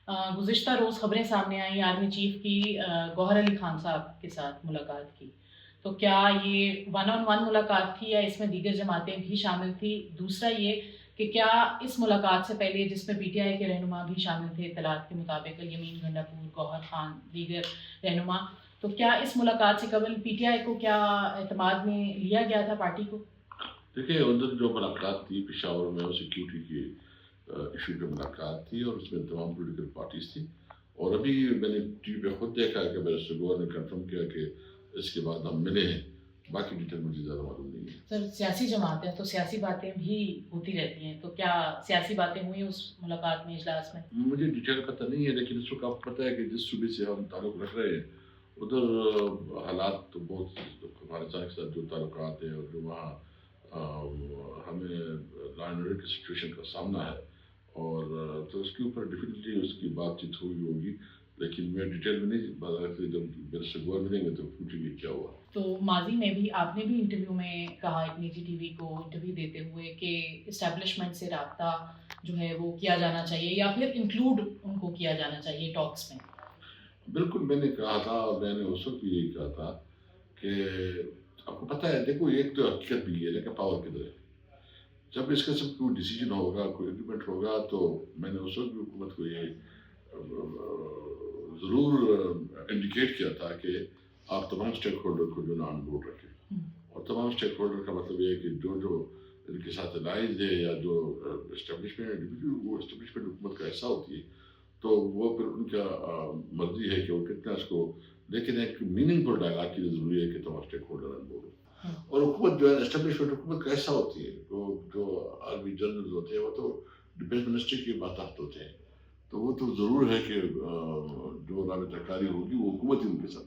गुज़िश्ता रोज़ खबरें सामने आई army chief की गौहर अली खान साहब के साथ मुलाकात की। तो क्या ये वन ऑन वन मुलाकात थी या इसमें दीगर जमातें भी शामिल थी? दूसरा ये कि क्या इस मुलाकात से पहले जिसमें पीटीआई के रहनुमा भी शामिल थे इत्तलात के मुताबिक यमीन गंडापुर, गौहर खान, दीगर रहनुमा, तो क्या इस मुलाकात से कबल पीटीआई को क्या एतमाद में लिया गया था पार्टी को? देखिए, उधर जो मुलाकात थी पेशावर में, वो सिक्योरिटी के इशू पे मुलाकात थी और उसमें तमाम पॉलिटिकल पार्टीज थी। और अभी मैंने टीवी पे खुद देखा कि मेरे सुगवा ने कंफर्म किया कि इसके बाद हम मिले हैं। बाकी डिटेल मुझे ज़्यादा मालूम नहीं है। सर सियासी जमात है तो सियासी बातें भी होती रहती हैं, तो क्या सियासी बातें हुई उस मुलाकात में, इजलास में? मुझे डिटेल पता नहीं है, लेकिन इस वक्त आपको पता है कि जिस सूबे से हम ताल्लुक़ रख रहे हैं उधर हालात तो बहुत, अफगानिस्तान के साथ जो ताल्लुकात हैं और जो वहाँ हमें लॉ एंड ऑर्डर की सिचुएशन का सामना है, और तो उसके ऊपर डेफिनेटली उसकी बातचीत हुई होगी। लेकिन मैं डिटेल में नहीं बता सकती, जब मेरे से गौर मिलेंगे तो पूछेंगे क्या हुआ। तो माजी में भी आपने भी इंटरव्यू में कहा एक निजी टीवी को इंटरव्यू देते हुए कि इस्टेब्लिशमेंट से रब्ता जो है वो किया जाना चाहिए या फिर इंक्लूड उनको किया जाना चाहिए टॉक्स में। बिल्कुल मैंने कहा था, और मैंने उस वक्त भी यही कहा था कि आपको पता है, देखो एक तो हकीकत भी है लेकिन पावर किधर है। जब इसका सब कोई डिसीजन होगा, कोई एग्रीमेंट होगा, तो मैंने उस वक्त भी हुकूमत को ये ज़रूर इंडिकेट किया था कि आप तमाम स्टेक होल्डर को जो है ऑन बोर्ड रखें। और तमाम स्टेक होल्डर का मतलब ये है कि जो जो इनके साथ अलाइंस है या जो इस्टेब्लिशमेंट, वो इस्टेब्लिशमेंट हुकूमत का हिस्सा होती है, तो वो फिर उनका मर्जी है कि वो कितना इसको, लेकिन एक मीनिंगफुल डायलॉग के लिए ज़रूरी है कि तमाम स्टेक होल्डर ऑन बोर्ड हो। और हुकूमत जो है एस्टेब्लिशमेंट हुकूमत का हिस्सा होती है। तो जो आर्मी जनरल होते हैं वो तो डिफेंस मिनिस्ट्री के मातहत होते हैं, तो वो तो ज़रूर है कि जो राबताकारी होगी वो हुकूमत ही उनके साथ